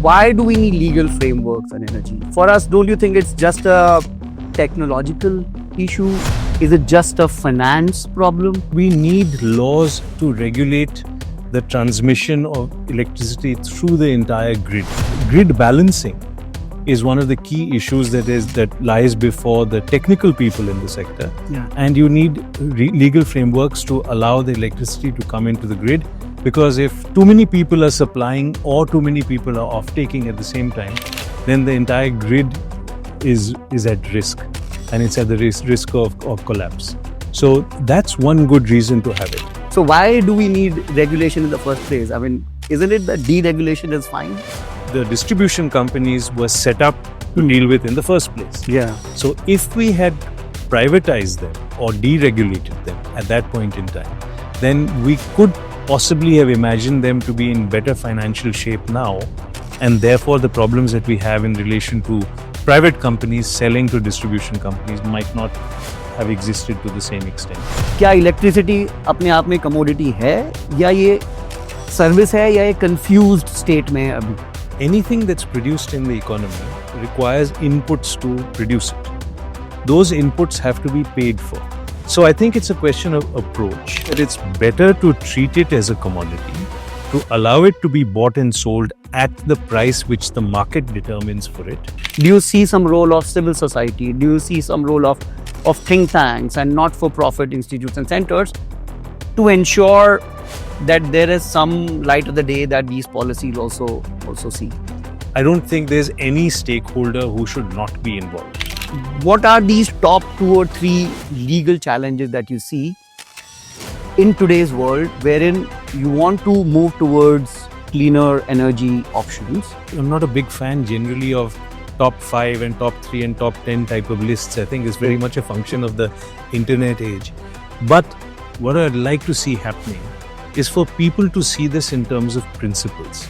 Why do we need legal frameworks on energy? For us, don't you think it's just a technological issue? Is it just a finance problem? We need laws to regulate the transmission of electricity through the entire grid. Grid balancing is one of the key issues that lies before the technical people in the sector. Yeah. And you need legal frameworks to allow the electricity to come into the grid, because if too many people are supplying or too many people are off-taking at the same time, then the entire grid is at risk, and it's at the risk of collapse. So that's one good reason to have it. So why do we need regulation in the first place? I mean, isn't it that deregulation is fine? The distribution companies were set up to deal with in the first place. Yeah. So if we had privatized them or deregulated them at that point in time, then we could possibly have imagined them to be in better financial shape now, and therefore the problems that we have in relation to private companies selling to distribution companies might not have existed to the same extent. क्या electricity अपने आप में commodity है या ये service है या ये कंफ्यूज्ड स्टेट में है अभी? Anything that's produced in the economy requires inputs to produce it. Those inputs have to be paid for. So I think it's a question of approach. It's better to treat it as a commodity, to allow it to be bought and sold at the price which the market determines for it. Do you see some role of civil society? Do you see some role of think tanks and not-for-profit institutes and centers to ensure that there is some light of the day that these policies also see? I don't think there's any stakeholder who should not be involved. What are these top 2 or 3 legal challenges that you see in today's world wherein you want to move towards cleaner energy options? I'm not a big fan generally of top 5 and top 3 and top 10 type of lists. I think it's very much a function of the internet age. But what I'd like to see happening is for people to see this in terms of principles,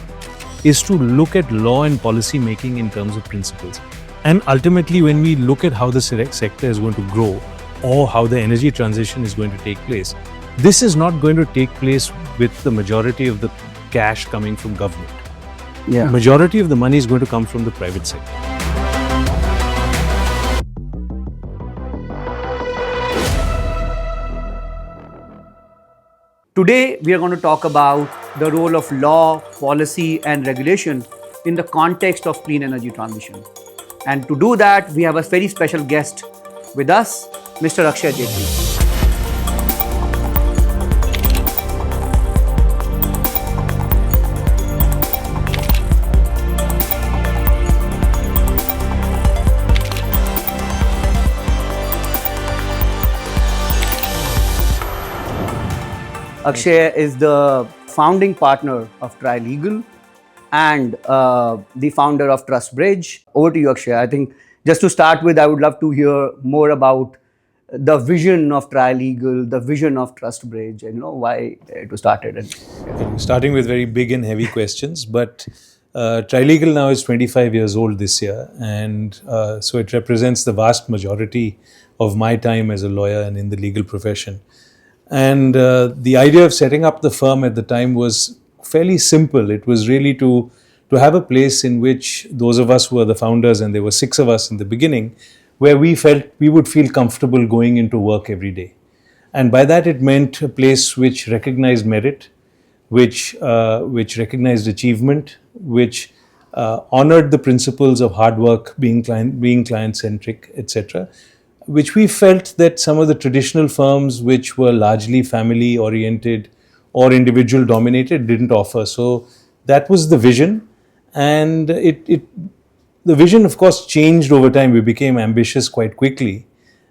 is to look at law and policy making in terms of principles. And ultimately, when we look at how the sector is going to grow or how the energy transition is going to take place, this is not going to take place with the majority of the cash coming from government. Yeah. Majority of the money is going to come from the private sector. Today, we are going to talk about the role of law, policy, and regulation in the context of clean energy transition. And to do that, we have a very special guest with us, Mr. Akshay Jaitly. Akshay is the founding partner of Trilegal and the founder of TrustBridge. Over to you, Akshay. I think just to start with, I would love to hear more about the vision of Trilegal, the vision of TrustBridge, and why it was started. Starting with very big and heavy questions, but Trilegal now is 25 years old this year, and so it represents the vast majority of my time as a lawyer and in the legal profession. And the idea of setting up the firm at the time was fairly simple. It was really to have a place in which those of us who were the founders, and there were 6 of us in the beginning, where we felt we would feel comfortable going into work every day. And by that it meant a place which recognized merit, which recognized achievement, which honored the principles of hard work, being client-centric, etc., which we felt that some of the traditional firms which were largely family-oriented or individual-dominated didn't offer. So that was the vision, and the vision, of course, changed over time. We became ambitious quite quickly,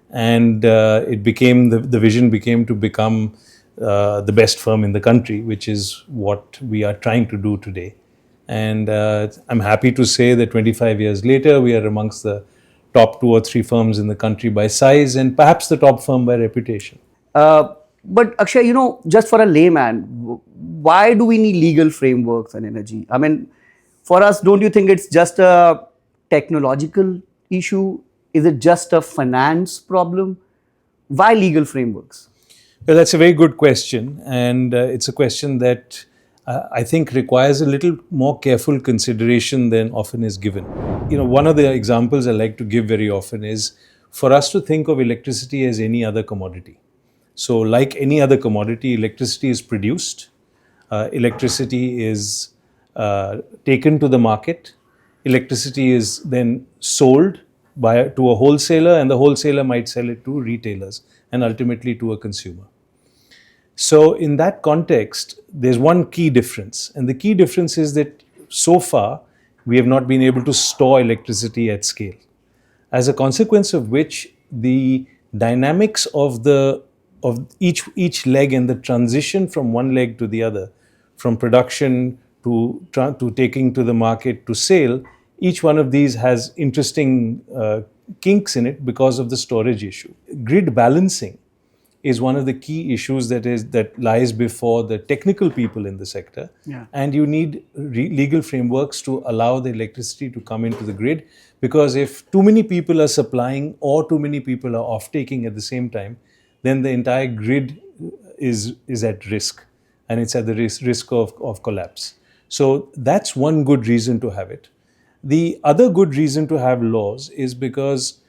and the vision became to become the best firm in the country, which is what we are trying to do today. And I'm happy to say that 25 years later, we are amongst the top 2 or 3 firms in the country by size, and perhaps the top firm by reputation. But Akshay, just for a layman, why do we need legal frameworks on energy? I mean, for us, don't you think it's just a technological issue? Is it just a finance problem? Why legal frameworks? Well, that's a very good question, and it's a question that I think requires a little more careful consideration than often is given. One of the examples I like to give very often is for us to think of electricity as any other commodity. So, like any other commodity, electricity is produced, electricity is taken to the market, electricity is then sold to a wholesaler, and the wholesaler might sell it to retailers and ultimately to a consumer. So, in that context, there's one key difference. And the key difference is that so far, we have not been able to store electricity at scale. As a consequence of which, the dynamics of each leg and the transition from one leg to the other, from production to taking to the market to sale, each one of these has interesting kinks in it because of the storage issue. Grid balancing is one of the key issues that lies before the technical people in the sector. Yeah. And you need legal frameworks to allow the electricity to come into the grid, because if too many people are supplying or too many people are off-taking at the same time, then the entire grid is at risk, and it's at the risk of collapse. So that's one good reason to have it. The other good reason to have laws is because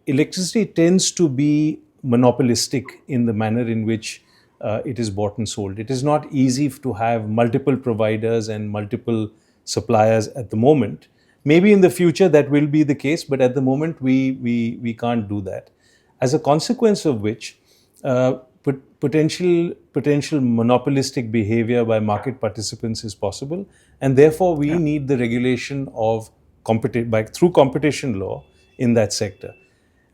electricity tends to be monopolistic in the manner in which it is bought and sold. It is not easy to have multiple providers and multiple suppliers at the moment. Maybe in the future that will be the case, but at the moment we can't do that. As a consequence of which, potential monopolistic behavior by market participants is possible, and therefore we need the regulation of through competition law in that sector.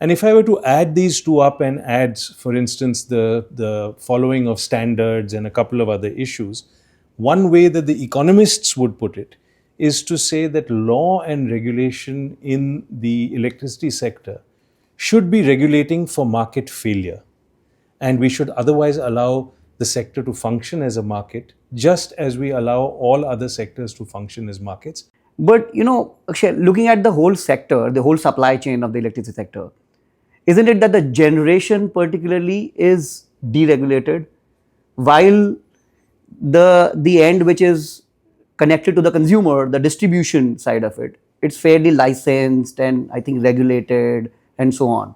And if I were to add these two up and add, for instance, the following of standards and a couple of other issues, one way that the economists would put it is to say that law and regulation in the electricity sector should be regulating for market failure. And we should otherwise allow the sector to function as a market, just as we allow all other sectors to function as markets. But Akshay, looking at the whole sector, the whole supply chain of the electricity sector, isn't it that the generation particularly is deregulated, while the end, which is connected to the consumer, the distribution side of it, it's fairly licensed and I think regulated and so on.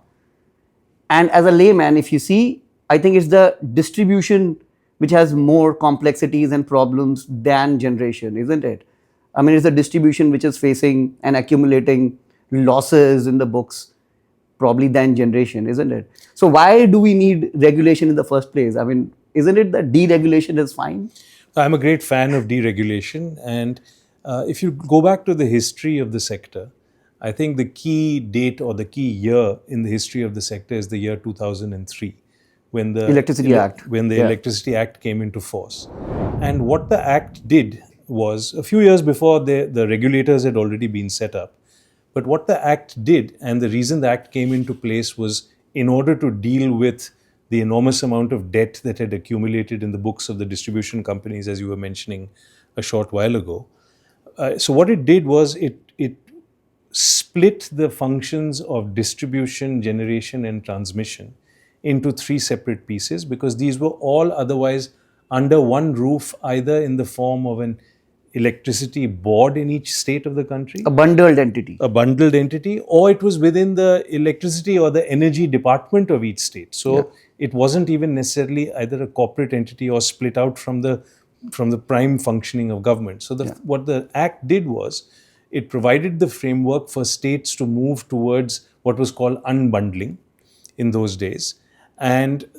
And as a layman, if you see, I think it's the distribution which has more complexities and problems than generation, isn't it? I mean, it's the distribution which is facing and accumulating losses in the books probably than generation, isn't it? So why do we need regulation in the first place? I mean, isn't it that deregulation is fine? I'm a great fan of deregulation. And if you go back to the history of the sector, I think the key date or the key year in the history of the sector is the year 2003, when the Electricity Act. When the Electricity Act came into force. And what the Act did was, a few years before, the regulators had already been set up. But what the Act did, and the reason the Act came into place, was in order to deal with the enormous amount of debt that had accumulated in the books of the distribution companies, as you were mentioning a short while ago. So what it did was it split the functions of distribution, generation, and transmission into three separate pieces, because these were all otherwise under one roof, either in the form of an electricity board in each state of the country, A bundled entity. Or it was within the electricity or the energy department of each state. So it wasn't even necessarily either a corporate entity or split out from the prime functioning of government. So what the Act did was, it provided the framework for states to move towards what was called unbundling in those days. And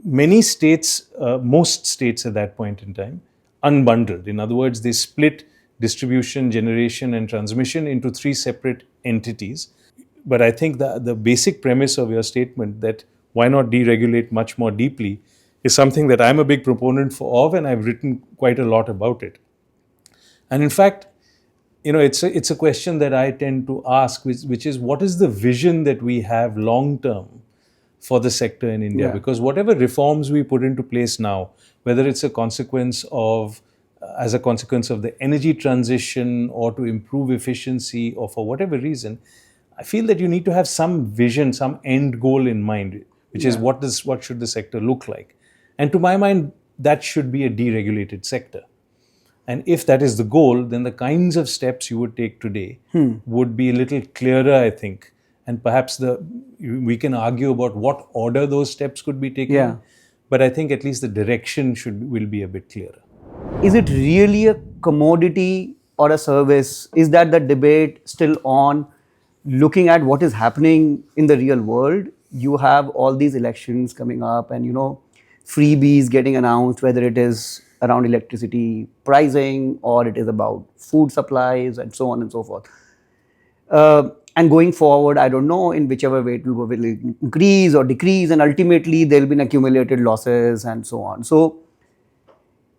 many states, most states at that point in time, unbundled. In other words, they split distribution, generation, and transmission into three separate entities. But I think the basic premise of your statement, that why not deregulate much more deeply, is something that I'm a big proponent of, and I've written quite a lot about it. And in fact, it's a question that I tend to ask, which is, what is the vision that we have long term for the sector in India? Yeah. Because whatever reforms we put into place now, whether it's as a consequence of the energy transition, or to improve efficiency, or for whatever reason, I feel that you need to have some vision, some end goal in mind, which is what should the sector look like. And to my mind, that should be a deregulated sector. And if that is the goal, then the kinds of steps you would take today would be a little clearer, I think. And perhaps we can argue about what order those steps could be taken. Yeah. But I think at least the direction will be a bit clearer. Is it really a commodity or a service? Is that the debate still on? Looking at what is happening in the real world, you have all these elections coming up and, freebies getting announced, whether it is around electricity pricing or it is about food supplies and so on and so forth. And going forward, I don't know in whichever way it will increase or decrease, and ultimately there will be accumulated losses and so on. So,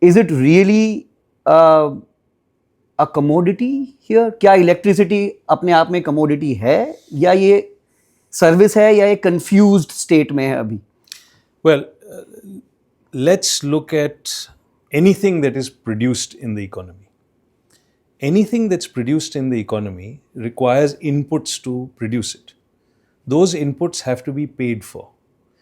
is it really a commodity here? क्या electricity अपने आप में commodity है या ये service है या ये confused state में है अभी? Well, let's look at anything that is produced in the economy. Anything that's produced in the economy requires inputs to produce it. Those inputs have to be paid for.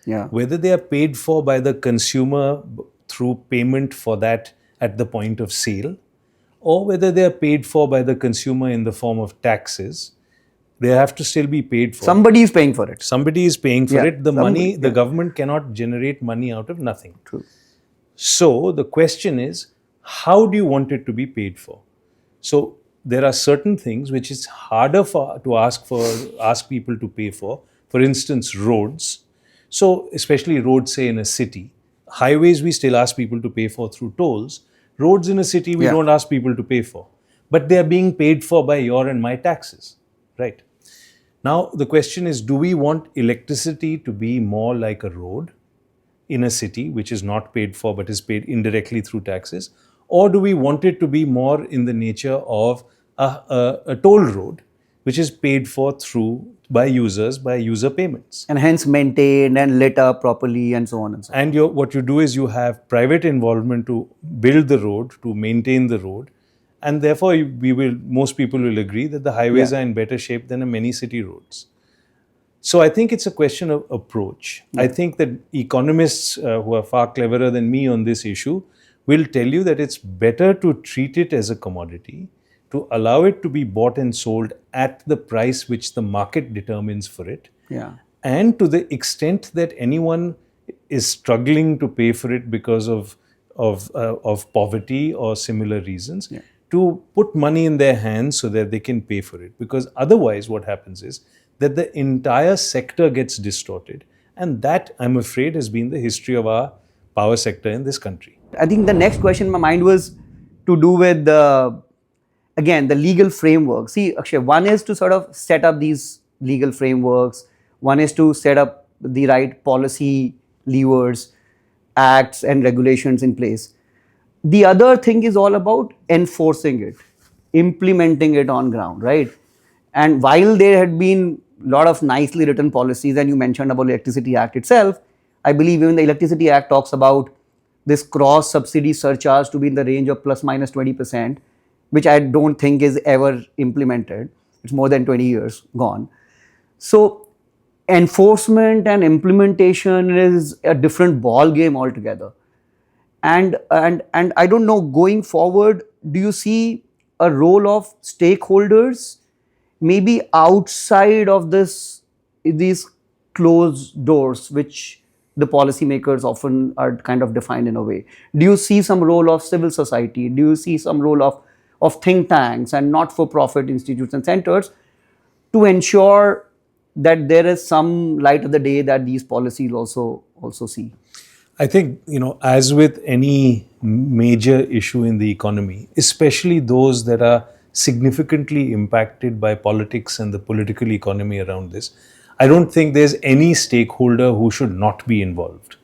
Yeah. Whether they are paid for by the consumer through payment for that at the point of sale, or whether they are paid for by the consumer in the form of taxes, they have to still be paid for. Somebody is paying for it. Somebody is paying for it. The government cannot generate money out of nothing. True. So the question is, how do you want it to be paid for? So there are certain things which is harder to ask people to pay for. For instance, roads. So especially roads, say in a city, highways we still ask people to pay for through tolls. Roads in a city we don't ask people to pay for, but they are being paid for by your and my taxes, right? Now the question is, do we want electricity to be more like a road in a city which is not paid for but is paid indirectly through taxes? Or do we want it to be more in the nature of a toll road, which is paid for by user payments? And hence maintained and lit up properly and so on and so on. And what you do is you have private involvement to build the road, to maintain the road. And therefore, most people will agree that the highways are in better shape than many city roads. So I think it's a question of approach. I think that economists who are far cleverer than me on this issue will tell you that it's better to treat it as a commodity, to allow it to be bought and sold at the price which the market determines for it. Yeah. And to the extent that anyone is struggling to pay for it because of poverty or similar reasons, to put money in their hands so that they can pay for it. Because otherwise what happens is that the entire sector gets distorted. And that, I'm afraid, has been the history of our power sector in this country. I think the next question in my mind was to do with again, the legal framework. See, Akshay, one is to sort of set up these legal frameworks. One is to set up the right policy levers, acts and regulations in place. The other thing is all about enforcing it, implementing it on ground, right? And while there had been a lot of nicely written policies, and you mentioned about Electricity Act itself, I believe even the Electricity Act talks about this cross subsidy surcharge to be in the range of plus minus 20%, which I don't think is ever implemented. It's more than 20 years gone. So enforcement and implementation is a different ball game altogether. And I don't know, going forward, do you see a role of stakeholders maybe outside of these closed doors, which the policymakers often are kind of defined in a way? Do you see some role of civil society? Do you see some role of think tanks and not-for-profit institutes and centers to ensure that there is some light of the day that these policies also see? I think, as with any major issue in the economy, especially those that are significantly impacted by politics and the political economy around this, I don't think there's any stakeholder who should not be involved.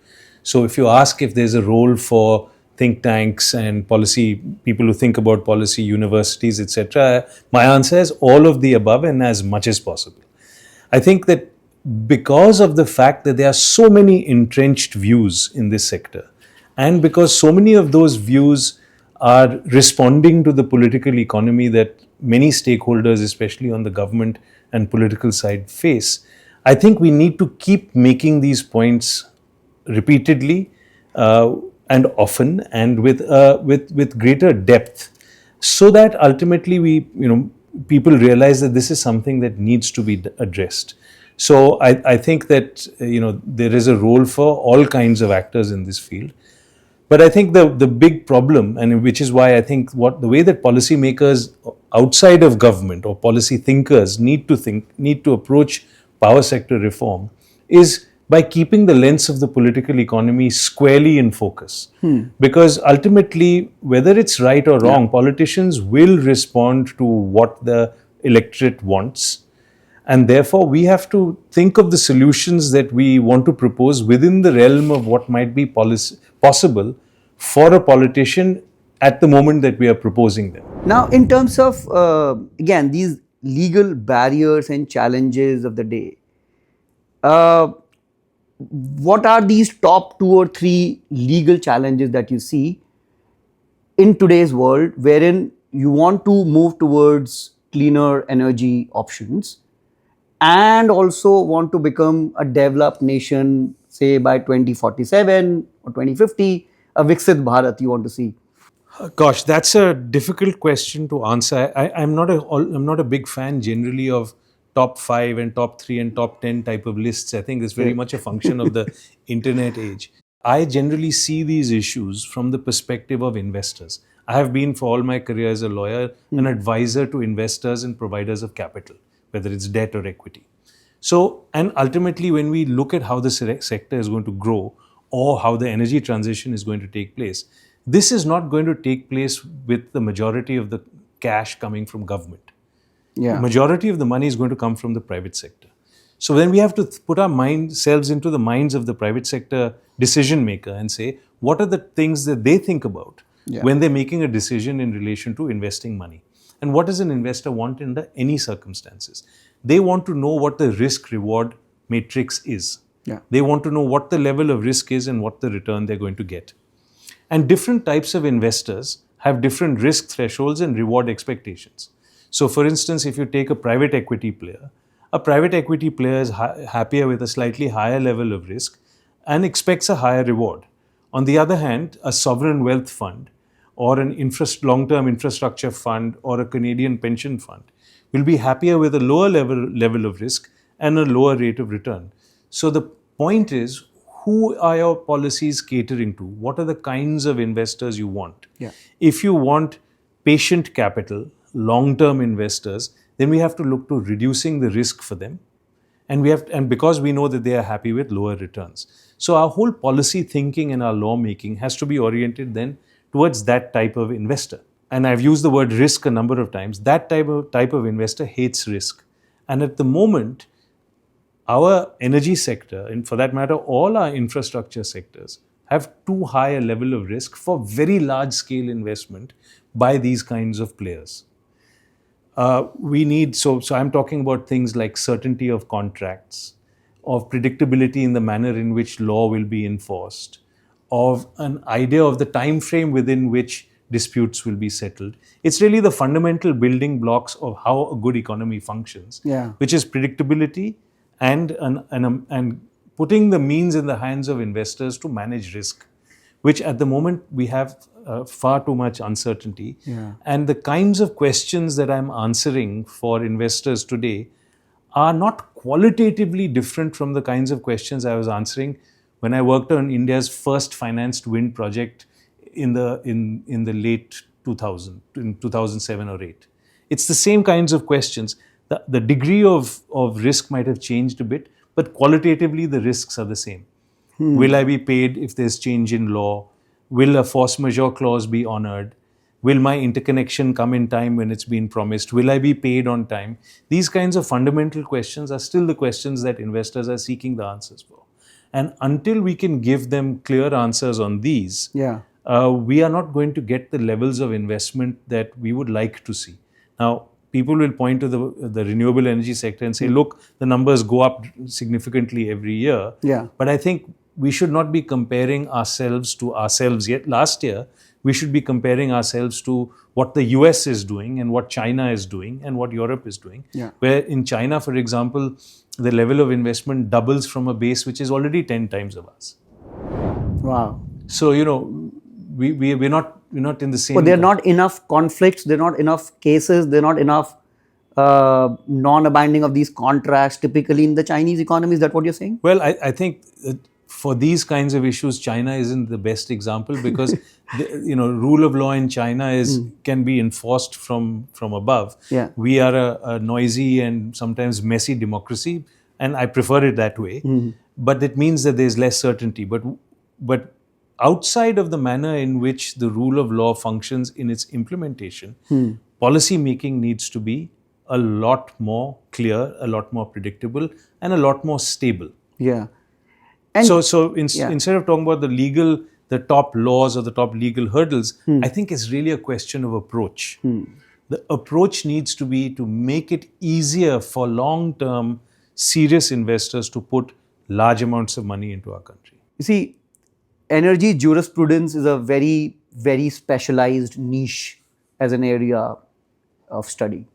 So if you ask if there's a role for think tanks and policy, people who think about policy, universities, etc., my answer is all of the above and as much as possible. I think that because of the fact that there are so many entrenched views in this sector, and because so many of those views are responding to the political economy that many stakeholders, especially on the government and political side, face, I think we need to keep making these points repeatedly and often and with greater depth, so that ultimately people realize that this is something that needs to be addressed. So I think that there is a role for all kinds of actors in this field. But I think the big problem, and which is why I think the way that policymakers outside of government or policy thinkers need to approach power sector reform, is by keeping the lens of the political economy squarely in focus. Because ultimately, whether it's right or wrong, politicians will respond to what the electorate wants, and therefore we have to think of the solutions that we want to propose within the realm of what might be possible for a politician at the moment that we are proposing them. Now, in terms of, again, these legal barriers and challenges of the day, uh, what are these top 2 or 3 legal challenges that you see in today's world, wherein you want to move towards cleaner energy options and also want to become a developed nation, say by 2047 or 2050, a Viksit Bharat you want to see? Gosh, that's a difficult question to answer. I'm not a big fan generally of top 5 and top 3 and top 10 type of lists. I think it's very much a function of the internet age. I generally see these issues from the perspective of investors. I have been for all my career as a lawyer an advisor to investors and providers of capital, whether it's debt or equity. So, and ultimately, when we look at how the sector is going to grow or how the energy transition is going to take place, this is not going to take place with the majority of the cash coming from government. Yeah. The majority of the money is going to come from the private sector. So then we have to put our selves into the minds of the private sector decision maker and say, what are the things that they think about when they're making a decision in relation to investing money? And what does an investor want under any circumstances? They want to know what the risk-reward matrix is. Yeah. They want to know what the level of risk is and what the return they're going to get. And different types of investors have different risk thresholds and reward expectations. So for instance, if you take a private equity player is happier with a slightly higher level of risk and expects a higher reward. On the other hand, a sovereign wealth fund or an long-term infrastructure fund or a Canadian pension fund will be happier with a lower level of risk and a lower rate of return. So the point is, who are your policies catering to? What are the kinds of investors you want? Yeah. If you want patient capital, long-term investors, then we have to look to reducing the risk for them. And because we know that they are happy with lower returns. So our whole policy thinking and our lawmaking has to be oriented then towards that type of investor. And I've used the word risk a number of times. That type of investor hates risk. And at the moment, our energy sector, and for that matter, all our infrastructure sectors, have too high a level of risk for very large scale investment by these kinds of players. So I'm talking about things like certainty of contracts, of predictability in the manner in which law will be enforced, of an idea of the time frame within which disputes will be settled. It's really the fundamental building blocks of how a good economy functions, which is predictability and putting the means in the hands of investors to manage risk, which at the moment we have far too much uncertainty. And the kinds of questions that I'm answering for investors today are not qualitatively different from the kinds of questions I was answering when I worked on India's first financed wind project in the late 2000, in 2007 or 8. It's the same kinds of questions. The degree of risk might have changed a bit, but qualitatively the risks are the same. Will I be paid if there's change in law? Will a force majeure clause be honored? Will my interconnection come in time when it's been promised? Will I be paid on time? These kinds of fundamental questions are still the questions that investors are seeking the answers for. And until we can give them clear answers on these, we are not going to get the levels of investment that we would like to see. Now, people will point to the renewable energy sector and say, look, the numbers go up significantly every year. But I think we should not be comparing ourselves to ourselves yet. Last year, we should be comparing ourselves to what the US is doing and what China is doing and what Europe is doing. Where in China, for example, the level of investment doubles from a base which is already 10 times of ours. Wow. So, we're not in the same. But there are not enough conflicts, there are not enough cases, there are not enough non-abiding of these contracts typically in the Chinese economy. Is that what you're saying? Well, I think that for these kinds of issues, China isn't the best example because rule of law in China can be enforced from above. Yeah. We are a noisy and sometimes messy democracy, and I prefer it that way. But it means that there's less certainty. But outside of the manner in which the rule of law functions in its implementation, policy making needs to be a lot more clear, a lot more predictable, and a lot more stable. Yeah. Instead of talking about the top laws or the top legal hurdles, I think it's really a question of approach. The approach needs to be to make it easier for long-term, serious investors to put large amounts of money into our country. You see, energy jurisprudence is a very, very specialized niche as an area of study.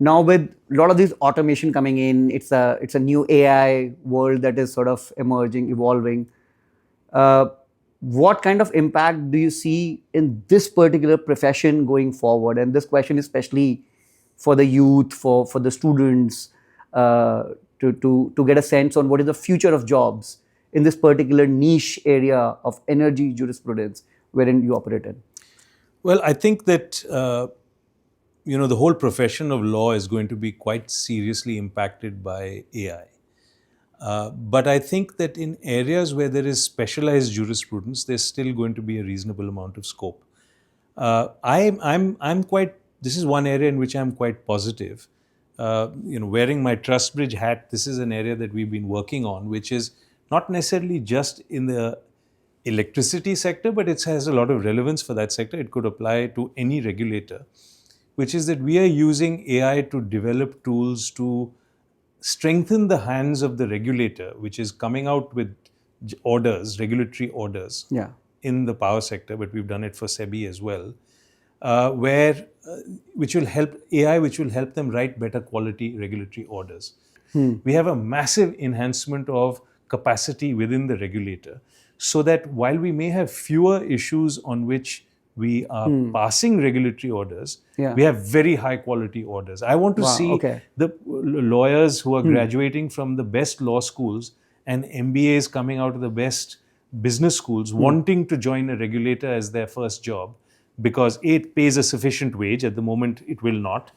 Now with a lot of this automation coming in, it's a new AI world that is sort of emerging, evolving. What kind of impact do you see in this particular profession going forward? And this question is especially for the youth, for the students, to get a sense on what is the future of jobs in this particular niche area of energy jurisprudence wherein you operate in. Well, I think that the whole profession of law is going to be quite seriously impacted by AI. But I think that in areas where there is specialized jurisprudence, there's still going to be a reasonable amount of scope. This is one area in which I'm quite positive. Wearing my TrustBridge hat, this is an area that we've been working on, which is not necessarily just in the electricity sector, but it has a lot of relevance for that sector. It could apply to any regulator, which is that we are using AI to develop tools to strengthen the hands of the regulator, which is coming out with regulatory orders in the power sector, but we've done it for SEBI as well, which will help them write better quality regulatory orders. We have a massive enhancement of capacity within the regulator, so that while we may have fewer issues on which we are passing regulatory orders, we have very high quality orders. I want to see the lawyers who are graduating from the best law schools and MBAs coming out of the best business schools wanting to join a regulator as their first job, because A, it pays a sufficient wage. At the moment it will not,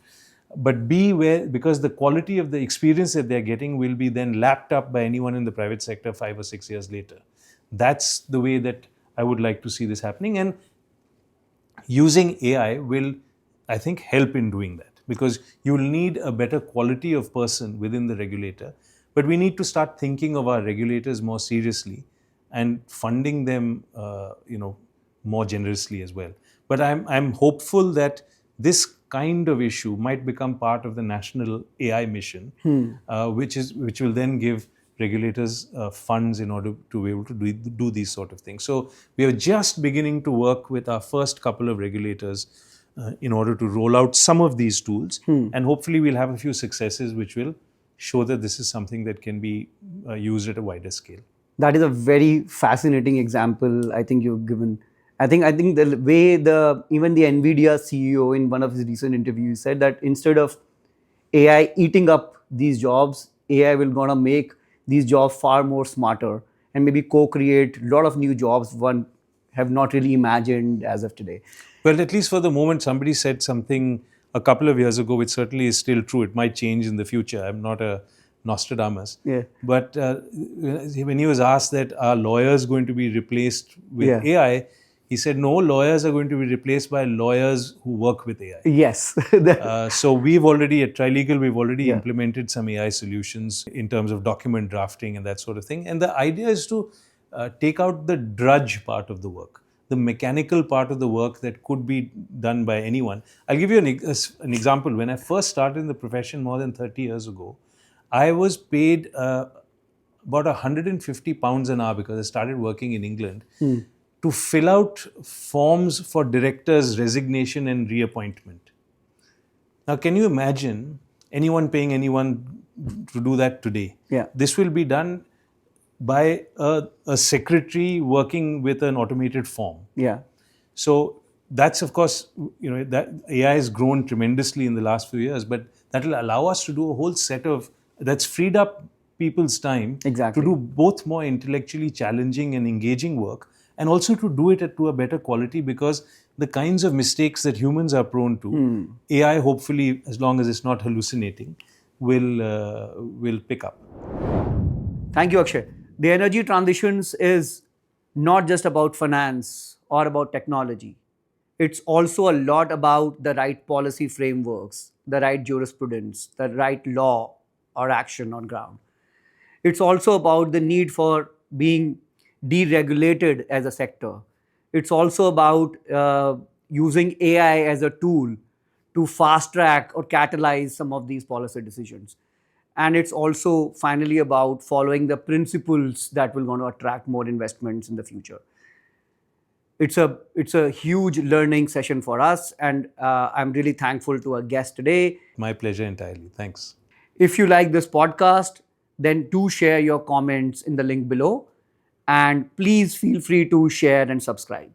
but B, because the quality of the experience that they're getting will be then lapped up by anyone in the private sector 5 or 6 years later. That's the way that I would like to see this happening, and using AI will, I think, help in doing that, because you'll need a better quality of person within the regulator. But we need to start thinking of our regulators more seriously and funding them more generously as well. But I'm hopeful that this kind of issue might become part of the national AI mission, which will then give regulators funds in order to be able to do these sort of things. So we are just beginning to work with our first couple of regulators in order to roll out some of these tools, and hopefully we'll have a few successes which will show that this is something that can be used at a wider scale. That is a very fascinating example I think you've given. I think the way even the NVIDIA CEO in one of his recent interviews said that instead of AI eating up these jobs, AI will gonna make these jobs far more smarter and maybe co-create a lot of new jobs one have not really imagined as of today. Well, at least for the moment, somebody said something a couple of years ago, which certainly is still true. It might change in the future. I'm not a Nostradamus. Yeah. But when he was asked that are lawyers going to be replaced with AI, he said, no, lawyers are going to be replaced by lawyers who work with AI. Yes. So we've already, at Trilegal, we've already implemented some AI solutions in terms of document drafting and that sort of thing. And the idea is to take out the drudge part of the work, the mechanical part of the work that could be done by anyone. I'll give you an example. When I first started in the profession more than 30 years ago, I was paid about £150 an hour, because I started working in England, to fill out forms for directors' resignation and reappointment. Now, can you imagine anyone paying anyone to do that today? Yeah. This will be done by a secretary working with an automated form. Yeah. So that's, of course, that AI has grown tremendously in the last few years, but that will allow us to do a whole set of, that's freed up people's time Exactly. to do both more intellectually challenging and engaging work, and also to do it to a better quality, because the kinds of mistakes that humans are prone to, AI, hopefully, as long as it's not hallucinating, will pick up. Thank you, Akshay. The energy transitions is not just about finance or about technology. It's also a lot about the right policy frameworks, the right jurisprudence, the right law or action on ground. It's also about the need for being deregulated as a sector. It's also about using AI as a tool to fast track or catalyze some of these policy decisions. And it's also finally about following the principles that will going to attract more investments in the future. It's a huge learning session for us, and I'm really thankful to our guest today. My pleasure entirely. Thanks. If you like this podcast, then do share your comments in the link below, and please feel free to share and subscribe.